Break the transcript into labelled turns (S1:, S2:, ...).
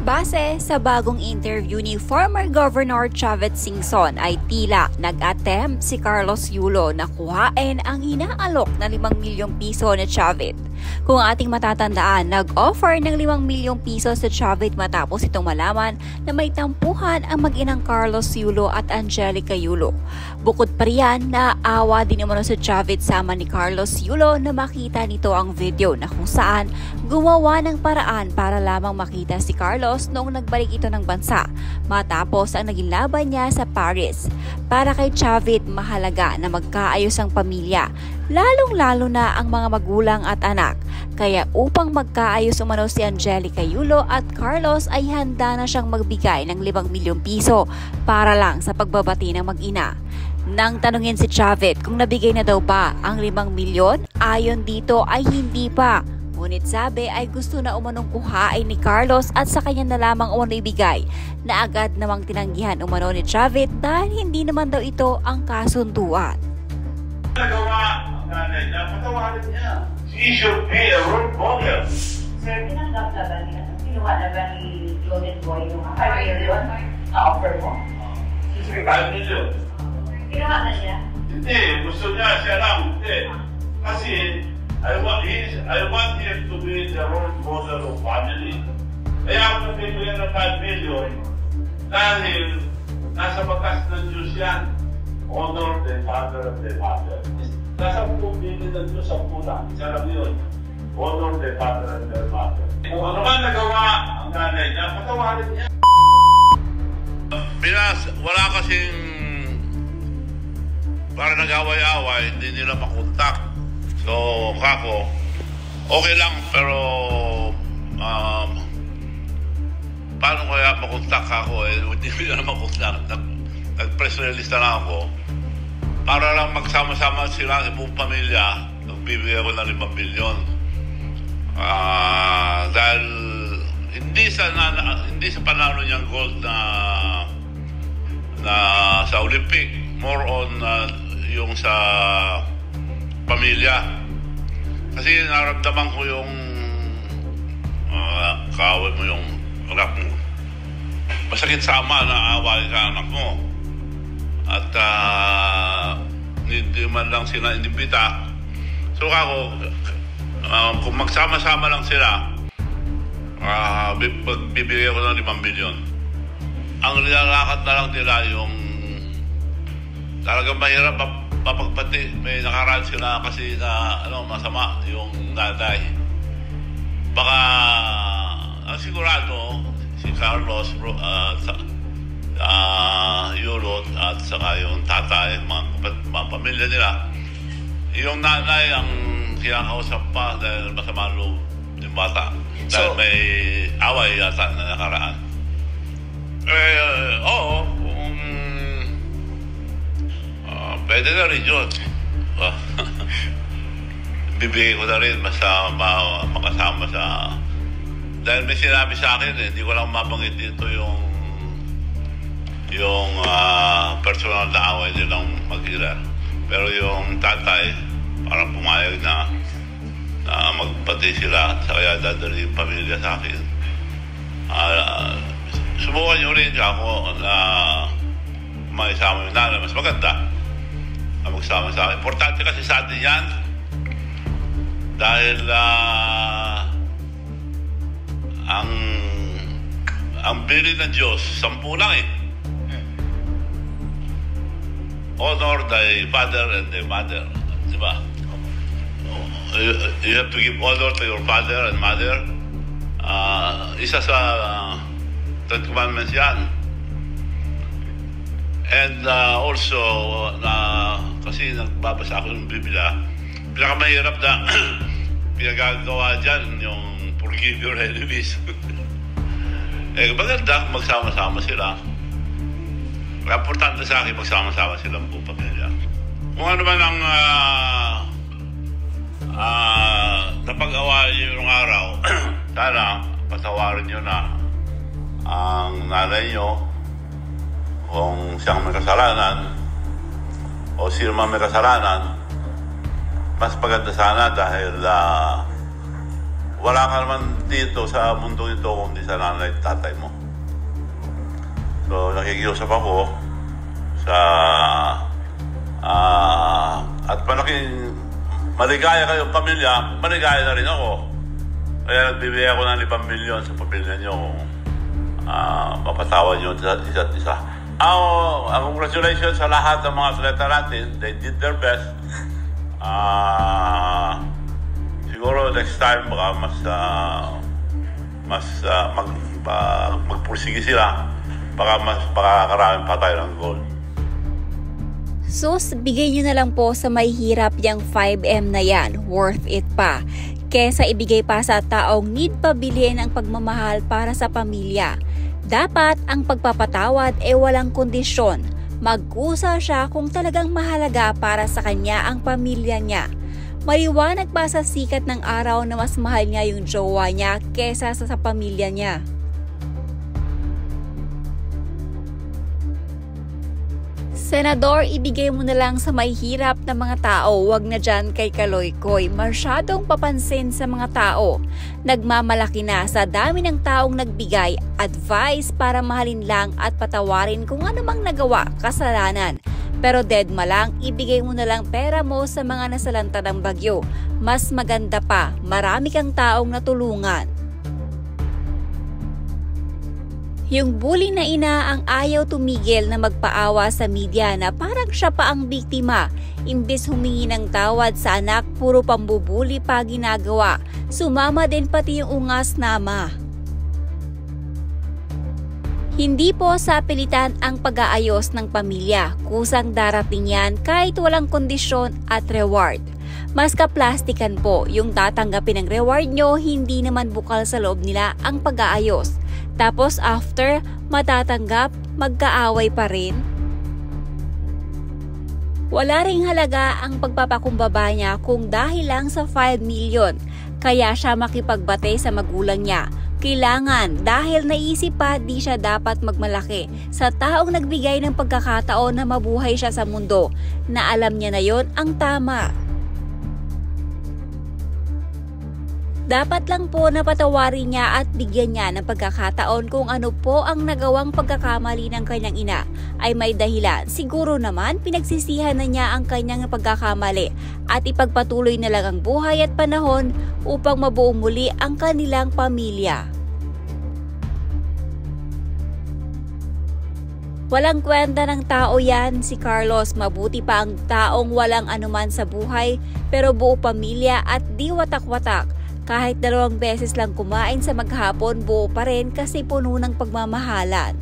S1: Base sa bagong interview ni former Governor Chavez Singson ay tila nag-attempt si Carlos Yulo na kuhain ang inaalok na 5 milyong piso na Chavez. Kung ating matatandaan, nag-offer ng 5 milyong piso sa Chavez matapos itong malaman na may tampuhan ang mag-inang Carlos Yulo at Angelica Yulo. Bukod pa riyan, naawa din naman sa Chavez sama ni Carlos Yulo na makita nito ang video na kung saan gumawa ng paraan para lamang makita si Carlos noong nagbalik ito ng bansa matapos ang naging laban niya sa Paris. Para kay Chavez, mahalaga na magkaayos ang pamilya, lalong-lalo na ang mga magulang at anak. Kaya upang magkaayos umano si Angelica Yulo at Carlos ay handa na siyang magbigay ng 5 milyong piso para lang sa pagbabati ng mag-ina. Nang tanungin si Chavez kung nabigay na daw ba ang 5 milyon, ayon dito ay hindi pa. Ngunit sabi ay gusto na umanong kuhain ni Carlos at sa kanya na lamang umano ibigay, na agad namang tinanggihan umano ni Chavez dahil hindi naman daw ito ang kasunduan.
S2: Nagawa ang nanay niya, patawarin niya. She should be a role model.
S3: Sir, tinanggap na ba niya? Kinuha na ba ni Jordan Boy yung 5 million na offer mo?
S2: 5 million.
S3: Kinuha na niya?
S2: Hindi, gusto niya siya lang. Hindi. Kasi I want him to be the role model of family. Kaya ako nabibigyan ng 5 million dahil nasa batas ng Diyos yan. Honor the father and the mother. Nasa pumili ng Diyos ang pula. Isa lang yun. Honor the father and the mother. Kung ano man nagawa ang nanay niya, patawarin niya. Wala kasing para nag-away-away, hindi nila makontak. So, kako, okay lang, pero paano kaya makontak ako? Hindi nila makontak. Nag-press release na lang ako. Para lang magsama-sama sila sa buong pamilya, nagbibigay ako ng 5 milyon. Dahil hindi sa panalo niyang gold na sa Olympic, more on yung sa pamilya. Kasi naramdaman ko yung kaaway mo yung anak mo. Masakit sa ama na away ka anak mo. At hindi man lang sila inibita. So ako, kung magsama-sama lang sila, bibigay ko ng 5 milyon. Ang nilalakad na lang nila yung talagang mahirap mapagpati. May nakaraan sila kasi na masama yung nanay. Baka ang sigurado si Carlos Yulo at saka yung tatay, mga pamilya nila, yung nanay ang kinakausap pa dahil masama loob yung bata dahil may away yata na nakaraan. Oo, pwede na rin yun. Bibigay ko na rin basta makasama sa... Dahil may sinabi sa akin, hindi ko lang mabanggit dito yung personal na away nilang mag-ira. Pero yung tatay, parang pumayag na magpati sila, kaya dadali yung pamilya sa akin. Subukan nyo rin ako na maisama yung nanay. Mas maganda na magsama sa akin. Importante kasi sa atin yan dahil ang bili ng Diyos, 10 lang eh. Honor the father and the mother. Diba? You have to give honor to your father and mother. Isa sa 10 commandments yan. And also, kasi nagbabasa ako ng Biblia, pinakamahirap na pinagagawa dyan yung forgive your enemies. Maganda magsama-sama sila. Importante sa akin, magsama-sama silang buong pamilya. Kung ano man ang napag-awayan nyo yung araw, sana patawarin nyo na ang nanay nyo kung siyang may kasalanan o sino man may kasalanan. Mas maganda sana dahil wala ka naman dito sa mundo ito kundi sa nanay at tatay mo. So, nakikiusap ako sa at malaking maligaya kayong pamilya, maligaya na rin ako. Kaya nagbibigay ako ng 5 milyon sa pamilya nyo kung mapatawad nyo isa't isa. Congratulations sa lahat ng mga atleta natin. They did their best. Siguro next time baka magpursige sila. Baka karami pa tayo ng goal.
S1: Sus, bigay nyo na lang po sa may hirap yung 5M na yan. Worth it pa. Kesa ibigay pa sa taong need pabilihin ang pagmamahal para sa pamilya. Dapat ang pagpapatawad ay walang kondisyon. Magkusa siya kung talagang mahalaga para sa kanya ang pamilya niya. Maliwanag pa sa sikat ng araw na mas mahal niya yung jowa niya kesa sa pamilya niya. Senador, ibigay mo na lang sa may hirap na mga tao, wag na dyan kay Kaloy-Koy. Masyadong papansin sa mga tao. Nagmamalaki na sa dami ng taong nagbigay advice para mahalin lang at patawarin kung ano mang nagawa, kasalanan. Pero deadma lang, ibigay mo na lang pera mo sa mga nasalanta ng bagyo. Mas maganda pa, marami kang taong natulungan. Yung bully na ina ang ayaw tumigil na magpaawa sa media na parang siya pa ang biktima. Imbis humingi ng tawad sa anak, puro pambubuli pa ginagawa. Sumama din pati yung ungas nama. Hindi po sa pilitan ang pag-aayos ng pamilya. Kusang darating yan kahit walang kondisyon at reward. Mas kaplastikan po yung tatanggapin ng reward nyo, hindi naman bukal sa loob nila ang pag-aayos. Tapos after, matatanggap, magkaaway pa rin. Wala ring halaga ang pagpapakumbaba niya kung dahil lang sa 5 million. Kaya siya makipagbate sa magulang niya. Kailangan dahil naisip pa di siya dapat magmalaki sa taong nagbigay ng pagkakataon na mabuhay siya sa mundo na alam niya na yon ang tama. Dapat lang po na patawarin niya at bigyan niya ng pagkakataon kung ano po ang nagawang pagkakamali ng kanyang ina ay may dahilan. Siguro naman pinagsisihan na niya ang kanyang pagkakamali at ipagpatuloy na lang ang buhay at panahon upang mabuo muli ang kanilang pamilya. Walang kwenta ng tao yan si Carlos. Mabuti pa ang taong walang anuman sa buhay pero buo pamilya at di watak-watak. Kahit 2 beses lang kumain sa maghapon, buo pa rin kasi puno ng pagmamahalan.